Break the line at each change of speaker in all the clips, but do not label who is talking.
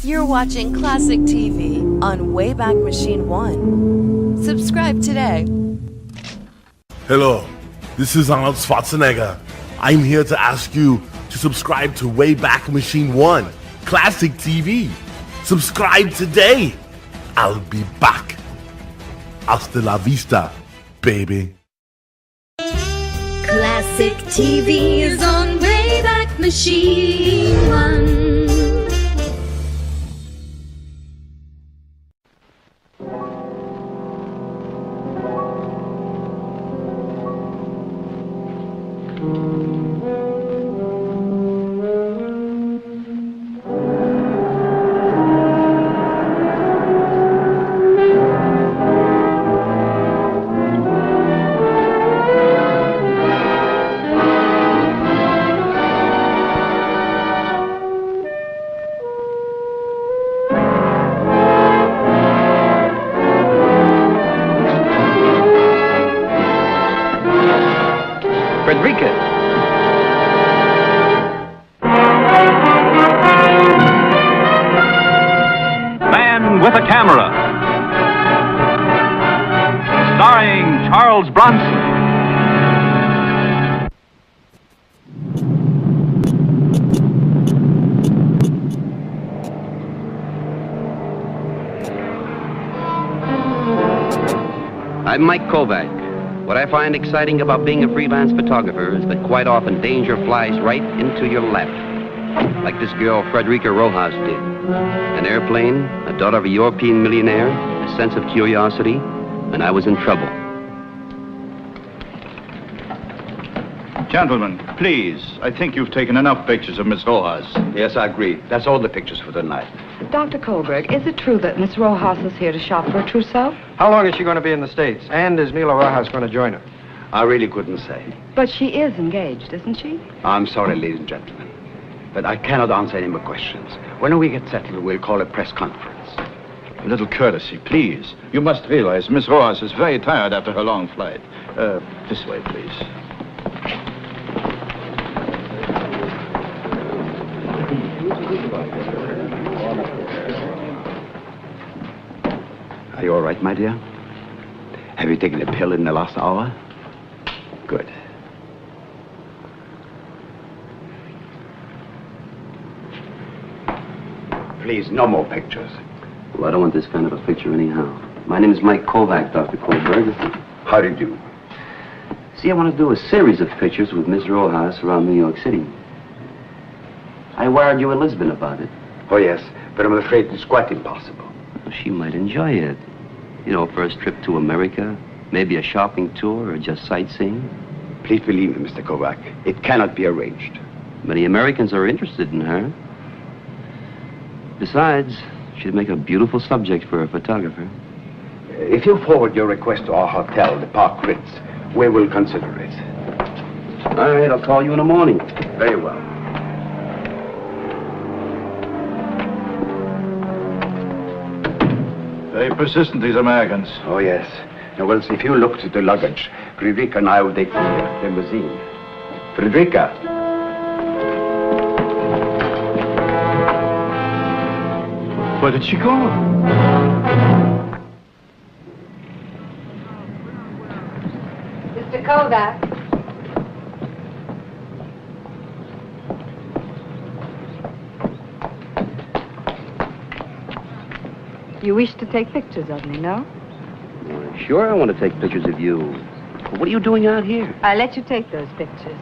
You're watching Classic TV on Wayback Machine 1. Subscribe today.
Hello, this is Arnold Schwarzenegger. I'm here to ask you to subscribe to Wayback Machine 1, Classic TV. Subscribe today. I'll be back. Hasta la vista, baby.
Classic TV is on Wayback Machine 1.
With a Camera, starring Bronson.
I'm Mike Kovac. What I find exciting about being a freelance photographer is that quite often danger flies right into your lap. Like this girl, Frederica Rojas, did. An airplane, a daughter of a European millionaire, a sense of curiosity, and I was in trouble.
Gentlemen, please, I think you've taken enough pictures of Miss Rojas.
Yes, I agree. That's all the pictures for tonight.
Dr. Kohlberg, is it true that Miss Rojas is here to shop for her trousseau?
How long is she going to be in the States? And is Mila Rojas going to join her?
I really couldn't say.
But she is engaged, isn't she?
I'm sorry, ladies and gentlemen, but I cannot answer any more questions. When we get settled, we'll call a press conference.
A little courtesy, please. You must realize Miss Rojas is very tired after her long flight. This way, please.
Are you all right, my dear? Have you taken a pill in the last hour? Good. Please, no more pictures.
Well, I don't want this kind of a picture anyhow. My name is Mike Kovac, Dr. Kohlberg.
How do you do?
See, I want to do a series of pictures with Miss Rojas around New York City. I wired you in Lisbon about it.
Oh, yes, but I'm afraid it's quite impossible.
Well, she might enjoy it. You know, first trip to America, maybe a shopping tour or just sightseeing.
Please believe me, Mr. Kovac. It cannot be arranged.
Many Americans are interested in her. Besides, she'd make a beautiful subject for a photographer.
If you forward your request to our hotel, the Park Ritz, we will consider it.
All right, I'll call you in the morning.
Very well.
Very persistent, these Americans.
Oh, yes. Now, well, if you look to the luggage, Frederica and I will take the limousine. Frederica.
Where did she go?
Mr. Kovac. You wish to take pictures of me, no?
Sure, I want to take pictures of you. But what are you doing out here?
I'll let you take those pictures.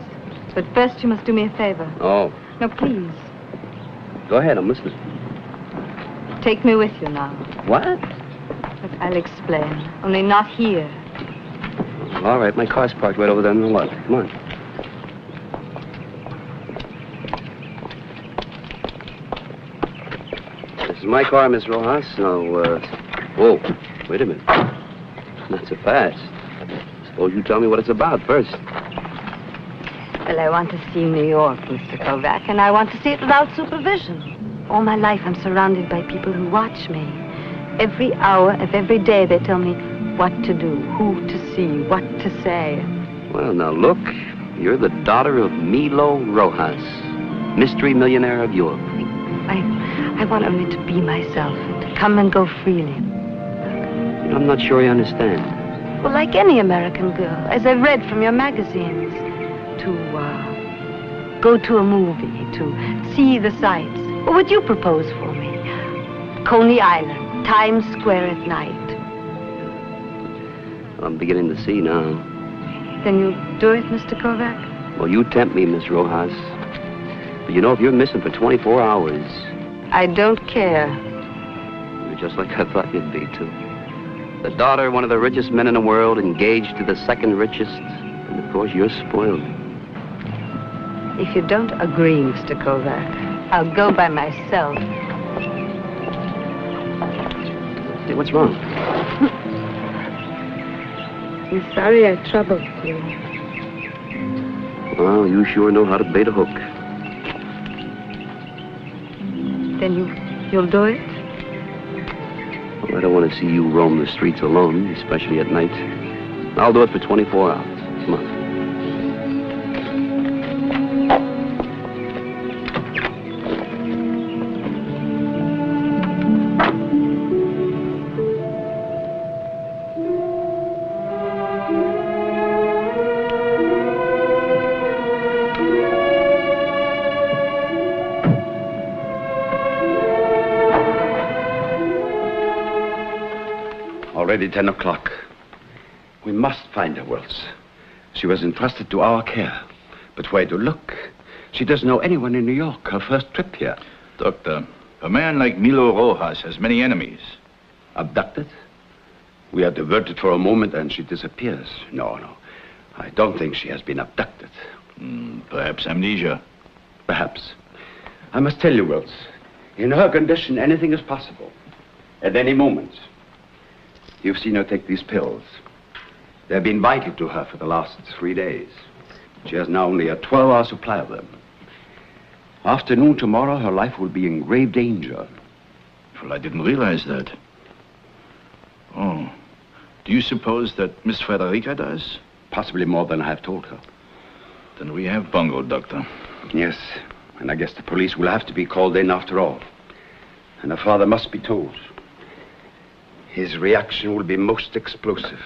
But first you must do me a favor.
Oh,
No, please.
go ahead, I'm listening.
Take me with you now.
What?
But I'll explain. Only not here.
All right, my car's parked right over there on the left. Come on. This is my car, Miss Rojas. Now, whoa, wait a minute. Not so fast. Suppose you tell me what it's about first.
Well, I want to see New York, Mr. Kovac, and I want to see it without supervision. All my life, I'm surrounded by people who watch me. Every hour of every day, they tell me what to do, who to see, what to say.
Well, now look, you're the daughter of Milo Rojas, mystery millionaire of Europe.
I want only to be myself, to come and go freely.
I'm not sure I understand.
Well, like any American girl, as I've read from your magazines, to go to a movie, to see the sights. What would you propose for me? Coney Island, Times Square at night.
I'm beginning to see now.
Then you'll do it, Mr. Kovac?
Well, you tempt me, Miss Rojas. But you know, if you're missing for 24 hours...
I don't care.
You're just like I thought you'd be, too. The daughter of one of the richest men in the world, engaged to the second richest. And, of course, you're spoiled.
If you don't agree, Mr. Kovac, I'll go by myself.
Hey, what's wrong?
I'm sorry I troubled you.
Well, you sure know how to bait a hook.
Then you'll do it?
Well, I don't want to see you roam the streets alone, especially at night. I'll do it for 24 hours. Come on.
Already 10 o'clock. We must find her, Wills. She was entrusted to our care. But where to look? She doesn't know anyone in New York, her first trip here.
Doctor, a man like Milo Rojas has many enemies.
Abducted? We are diverted for a moment and she disappears. No. I don't think she has been abducted.
Perhaps amnesia.
Perhaps. I must tell you, Wills, in her condition, anything is possible. At any moment. You've seen her take these pills. They've been vital to her for the last 3 days. She has now only a 12-hour supply of them. Afternoon tomorrow, her life will be in grave danger.
Well, I didn't realize that. Oh. Do you suppose that Miss Frederica does?
Possibly more than I have told her.
Then we have bungled, Doctor.
Yes, and I guess the police will have to be called in after all. And her father must be told. His reaction will be most explosive.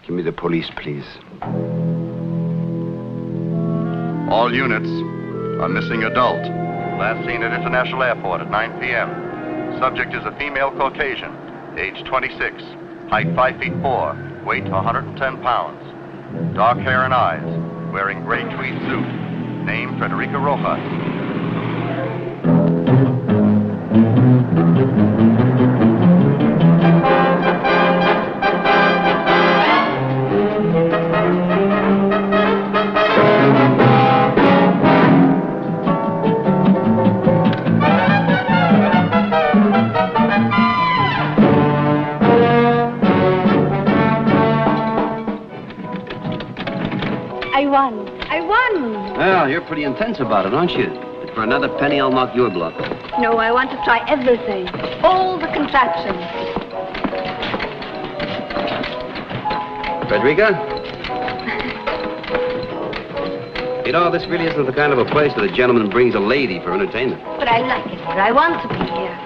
Give me the police, please.
All units, a missing adult. Last seen at International Airport at 9 p.m. Subject is a female Caucasian, age 26, height 5 feet 4, weight 110 pounds. Dark hair and eyes, wearing gray tweed suit. Name Frederica Rojas.
I won.
Well, you're pretty intense about it, aren't you? But for another penny, I'll knock your bluff.
No, I want to try everything. All the contraptions.
Frederica? You know, this really isn't the kind of a place that a gentleman brings a lady for entertainment.
But I like it here. I want to be here.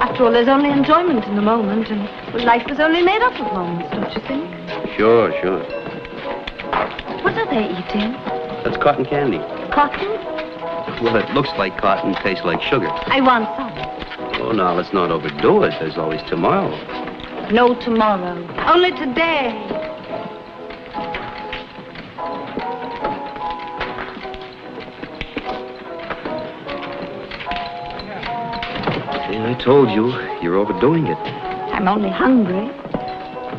After all, there's only enjoyment in the moment, and well, life is only made up of moments, don't you think?
Sure.
What are they eating?
That's cotton candy.
Cotton?
Well, it looks like cotton, tastes like sugar.
I want some.
Oh, now, let's not overdo it. There's always tomorrow.
No tomorrow. Only today.
See, I told you, you're overdoing it.
I'm only hungry.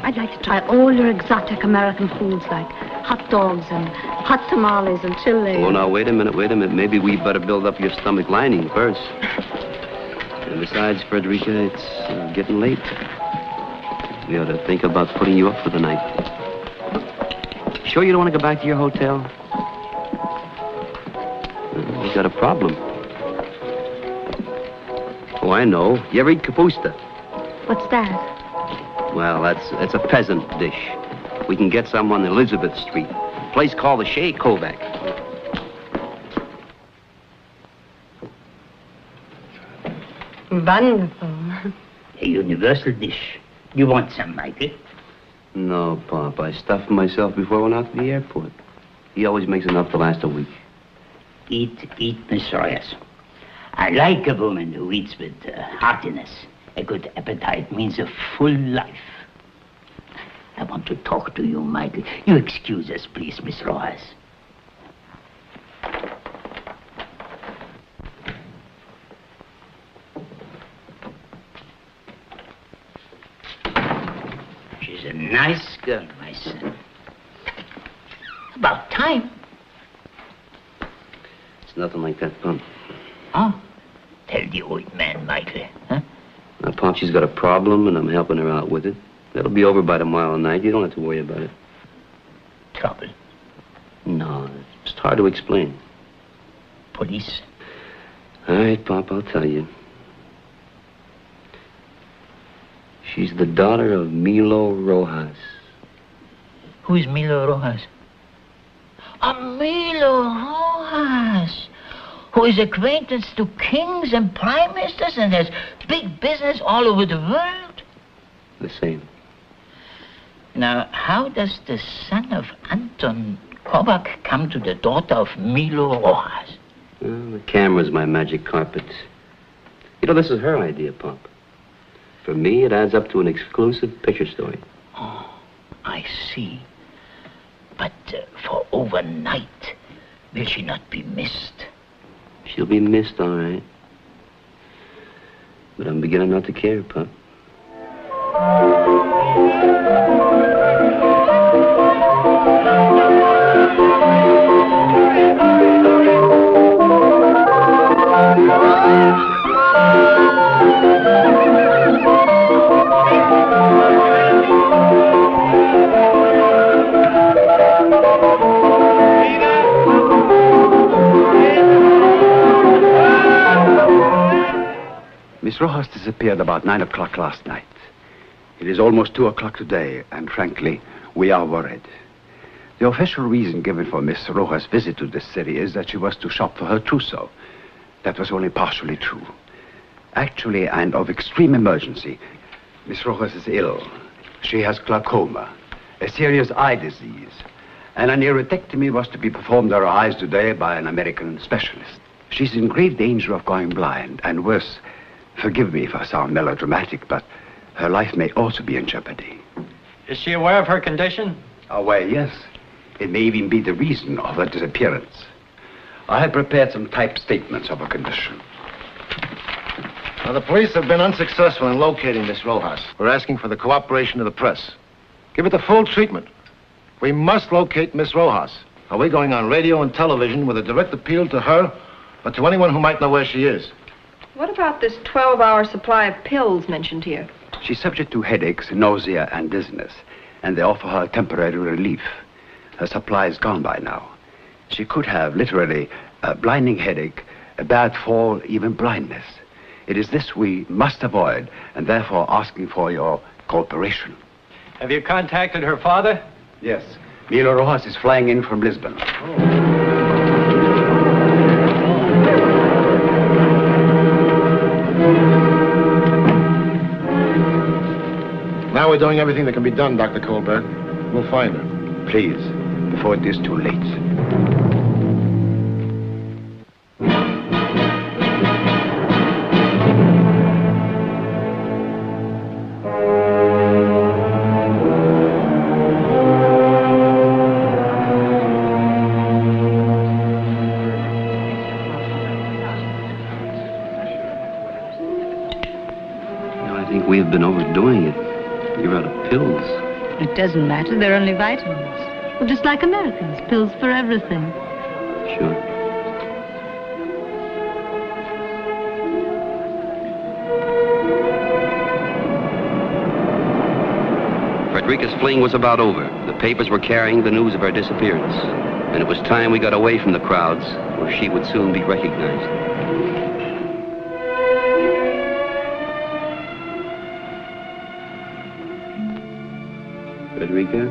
I'd like to try all your exotic American foods like hot dogs and hot tamales and chili.
Oh, now, wait a minute. Maybe we better build up your stomach lining first. And besides, Frederica, it's getting late. We ought to think about putting you up for the night. Sure you don't want to go back to your hotel? We got a problem. Oh, I know. You ever eat kapusta?
What's that?
Well, it's a peasant dish. We can get some on Elizabeth Street. A place called the Shea Kovac.
Wonderful.
A universal dish. You want some, Michael?
No, Pop. I stuffed myself before I went out to the airport. He always makes enough to last a week.
Eat, Miss Royas. I like a woman who eats with heartiness. A good appetite means a full life. I want to talk to you, Michael. You excuse us, please, Miss Rojas. She's a nice girl, my son. About time.
It's nothing like that, Pop.
Oh? Tell the old man, Michael, huh?
Now, Pop, she's got a problem, and I'm helping her out with it. That'll be over by tomorrow night. You don't have to worry about it.
Trouble?
No, it's hard to explain.
Police?
All right, Pop, I'll tell you. She's the daughter of Milo Rojas.
Who is Milo Rojas? Milo Rojas, who is acquaintance to kings and prime ministers and has big business all over the world.
The same.
Now, how does the son of Anton Kovac come to the daughter of Milo Rojas?
Well, the camera's my magic carpet. You know, this is her idea, Pop. For me, it adds up to an exclusive picture story.
Oh, I see. But for overnight, will she not be missed?
She'll be missed, all right. But I'm beginning not to care, Pop.
Miss Rojas disappeared about 9 o'clock last night. It is almost 2 o'clock today, and frankly, we are worried. The official reason given for Miss Rojas' visit to this city is that she was to shop for her trousseau. That was only partially true. Actually, and of extreme emergency, Miss Rojas is ill. She has glaucoma, a serious eye disease, and an iridectomy was to be performed on her eyes today by an American specialist. She's in grave danger of going blind, and worse, forgive me if I sound melodramatic, but her life may also be in jeopardy.
Is she aware of her condition?
Aware, yes. It may even be the reason of her disappearance. I have prepared some typed statements of her condition.
Now, the police have been unsuccessful in locating Miss Rojas. We're asking for the cooperation of the press. Give it the full treatment. We must locate Miss Rojas. Are we going on radio and television with a direct appeal to her or to anyone who might know where she is?
What about this 12-hour supply of pills mentioned here?
She's subject to headaches, nausea, and dizziness, and they offer her temporary relief. Her supply is gone by now. She could have, literally, a blinding headache, a bad fall, even blindness. It is this we must avoid, and therefore asking for your cooperation.
Have you contacted her father?
Yes. Milo Rojas is flying in from Lisbon.
Now we're doing everything that can be done, Dr. Kohlberg. We'll find her.
Please, before it is too late.
I think we've been overdoing it. You're out of pills.
It doesn't matter. They're only vitamins. Well, just like Americans. Pills for everything.
Sure. Frederica's fling was about over. The papers were carrying the news of her disappearance. And it was time we got away from the crowds, where she would soon be recognized. Frederica?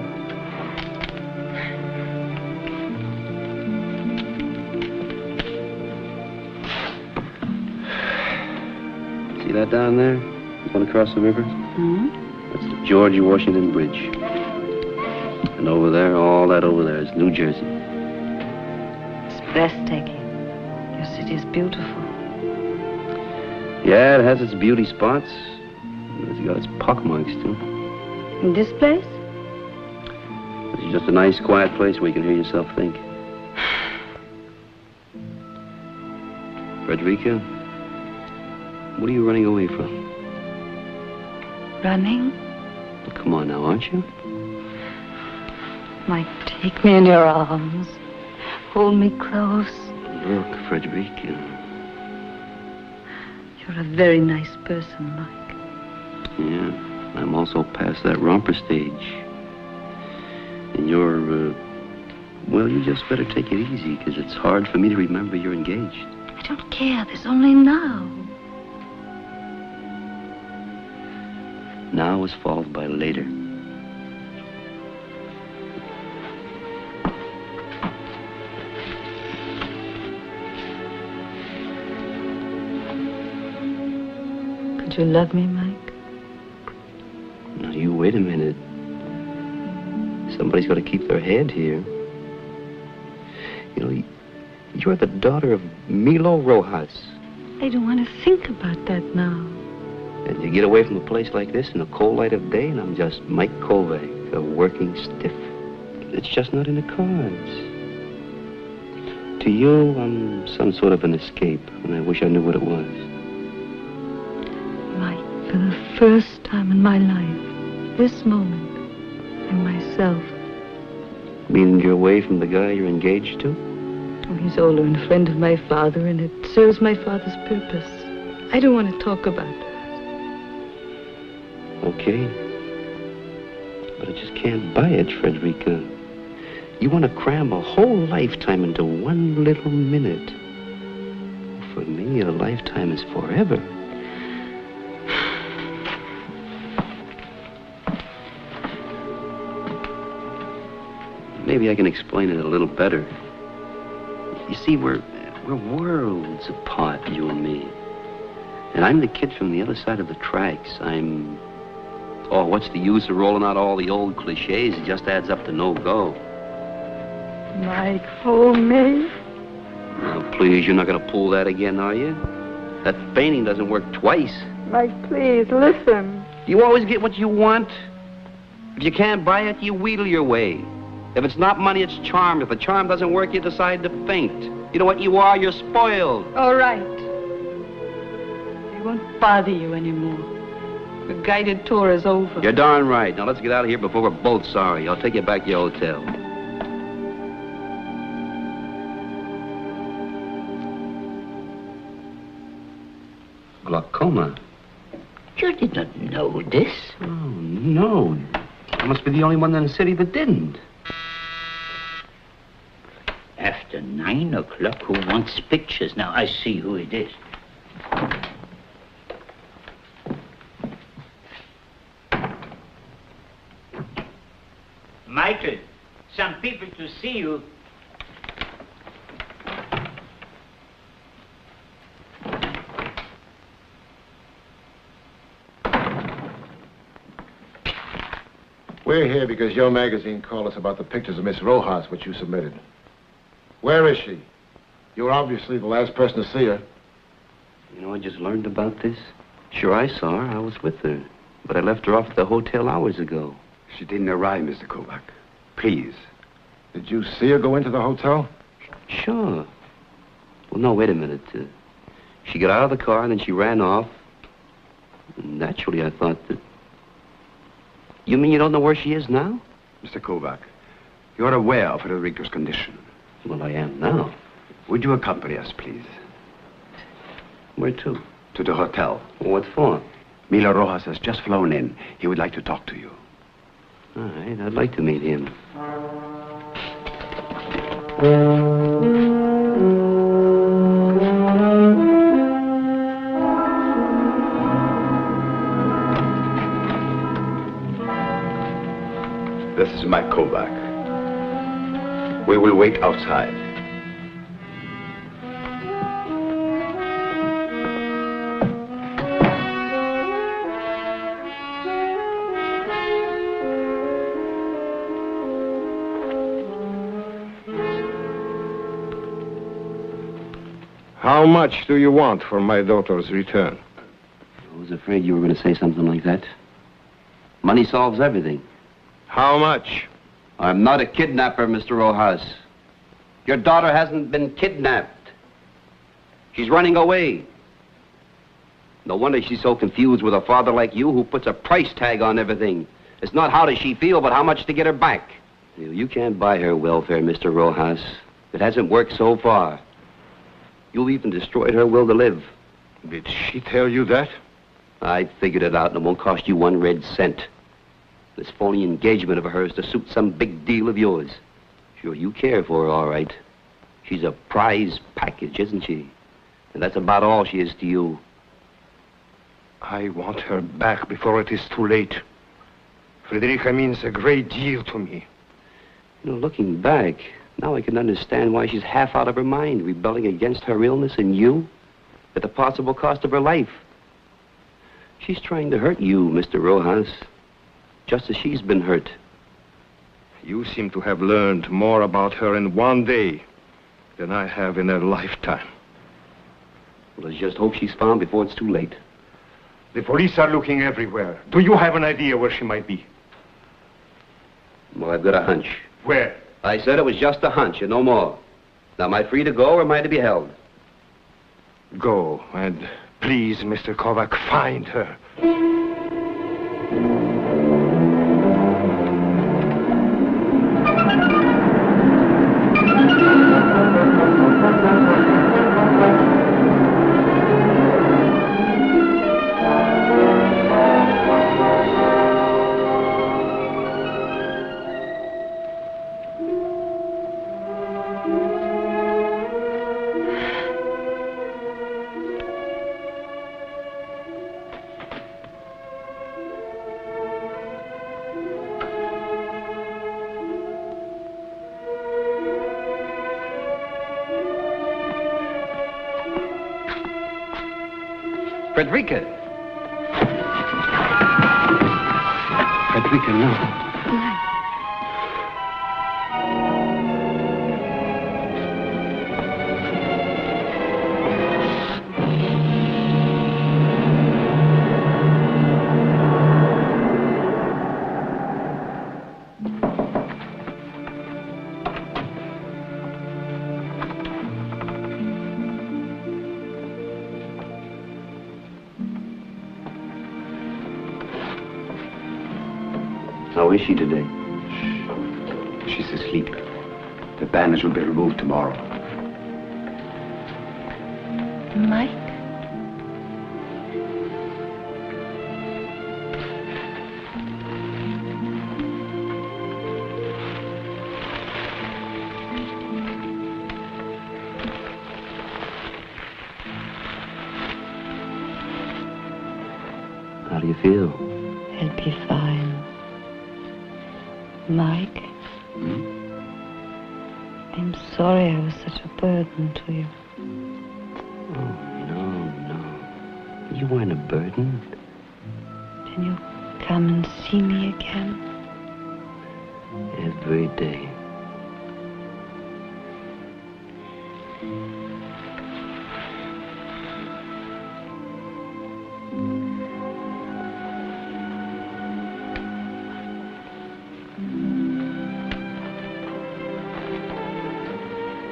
See, that down there? Going across the river?
Hmm?
That's the George Washington Bridge. And over there, all that over there is New Jersey.
It's breathtaking. Your city is beautiful.
Yeah, it has its beauty spots. But it's got its pockmarks, too.
In this place?
It's just a nice, quiet place where you can hear yourself think. Frederica, what are you running away from?
Running?
Well, come on now, aren't you?
Mike, take me in your arms. Hold me close.
Look, Frederica.
You're a very nice person, Mike.
Yeah, I'm also past that romper stage. And you're, well, you just better take it easy, because it's hard for me to remember you're engaged.
I don't care. There's only now.
Now is followed by later.
Could you love me, Mike?
Now, you wait a minute. Somebody's got to keep their head here. You know, you're the daughter of Milo Rojas.
I don't want to think about that now.
And you get away from a place like this in the cold light of day, and I'm just Mike Kovac, a working stiff. It's just not in the cards. To you, I'm some sort of an escape, and I wish I knew what it was.
Mike, for the first time in my life, this moment, I'm myself.
Meaning you're away from the guy you're engaged to?
Oh, he's older and a friend of my father, and it serves my father's purpose. I don't want to talk about it.
Okay. But I just can't buy it, Frederica. You want to cram a whole lifetime into one little minute. For me, a lifetime is forever. Maybe I can explain it a little better. You see, we're worlds apart, you and me. And I'm the kid from the other side of the tracks. Oh, what's the use of rolling out all the old cliches? It just adds up to no go.
Mike, hold me.
Now, please, you're not going to pull that again, are you? That fainting doesn't work twice.
Mike, please, listen.
You always get what you want. If you can't buy it, you wheedle your way. If it's not money, it's charm. If the charm doesn't work, you decide to faint. You know what you are? You're spoiled.
All right. I won't bother you anymore. The guided tour is over.
You're darn right. Now let's get out of here before we're both sorry. I'll take you back to your hotel. Glaucoma.
You did not know this.
Oh, no. I must be the only one in the city that didn't.
After 9 o'clock, who wants pictures? Now, I see who it is. Michael, some people to see you.
We're here because your magazine called us about the pictures of Miss Rojas, which you submitted. Where is she? You're obviously the last person to see her.
You know, I just learned about this. Sure, I saw her. I was with her. But I left her off at the hotel hours ago.
She didn't arrive, Mr. Kovac. Please.
Did you see her go into the hotel?
Sure. Well, no, wait a minute. She got out of the car and then she ran off. Naturally, I thought that... You mean you don't know where she is now?
Mr. Kovac, you're aware of Frederica's condition.
Well, I am now.
Would you accompany us, please?
Where to?
To the hotel.
What for?
Milo Rojas has just flown in. He would like to talk to you.
All right, I'd like to meet him.
This is Mike Kovac. We will wait outside.
How much do you want for my daughter's return?
I was afraid you were going to say something like that. Money solves everything.
How much?
I'm not a kidnapper, Mr. Rojas. Your daughter hasn't been kidnapped. She's running away. No wonder she's so confused with a father like you who puts a price tag on everything. It's not how does she feel, but how much to get her back. You can't buy her welfare, Mr. Rojas. It hasn't worked so far. You've even destroyed her will to live.
Did she tell you that?
I figured it out, and it won't cost you 1 red cent. This phony engagement of hers to suit some big deal of yours. Sure, you care for her, all right. She's a prize package, isn't she? And that's about all she is to you.
I want her back before it is too late. Frederica means a great deal to me.
You know, looking back, now I can understand why she's half out of her mind, rebelling against her illness and you, at the possible cost of her life. She's trying to hurt you, Mr. Rojas, just as she's been hurt.
You seem to have learned more about her in 1 day than I have in a lifetime.
Well, let's just hope she's found before it's too late.
The police are looking everywhere. Do you have an idea where she might be?
Well, I've got a hunch.
Where?
I said it was just a hunch and no more. Now, am I free to go or am I to be held?
Go, and please, Mr. Kovac, find her.
Frederica! Frederica, no. How is she today?
She's asleep. The bandage will be removed tomorrow.
Mike?
How do you feel?
He'll be fine. Mike? I'm sorry I was such a burden to you.
Oh, no. You weren't a burden.
Can you come and see me again?
Every day.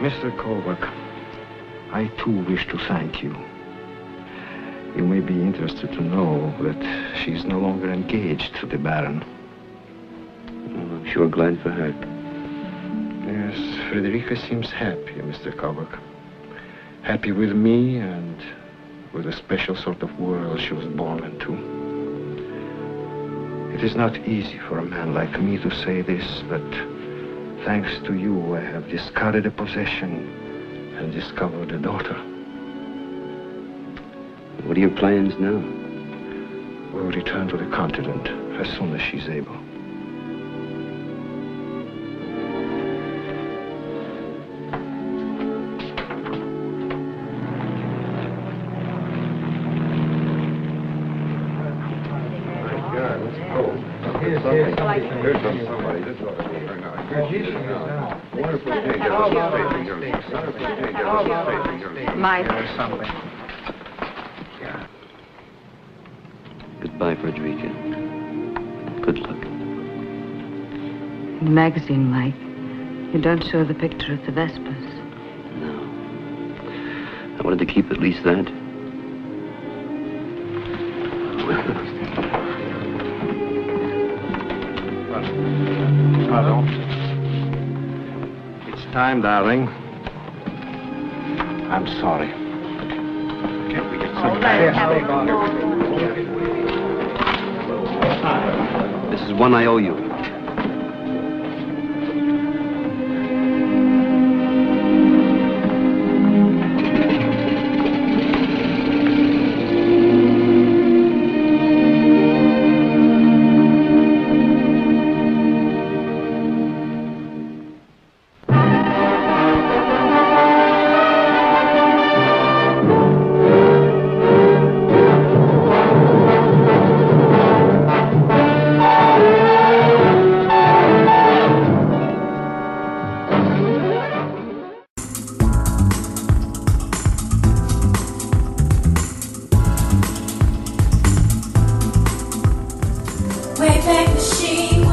Mr. Kovac, I too wish to thank you. You may be interested to know that she's no longer engaged to the Baron.
Well, I'm sure glad for her.
Yes, Frederica seems happy, Mr. Kovac. Happy with me and with a special sort of world she was born into. It is not easy for a man like me to say this, but thanks to you, I have discarded a possession and discovered a daughter.
What are your plans now?
We'll return to the continent as soon as she's able.
Mike.
Goodbye, Frederica. Good luck.
In the magazine, Mike, you don't show the picture of the Vespers.
No. I wanted to keep at least that.
It's time, darling. I'm sorry. Can't we get some...
This is one I owe you.
Wayback Machine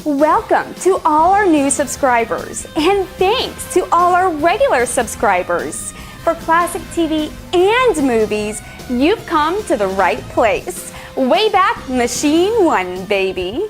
1.
Welcome to all our new subscribers, and thanks to all our regular subscribers. For classic TV and movies, you've come to the right place. Wayback Machine 1, baby.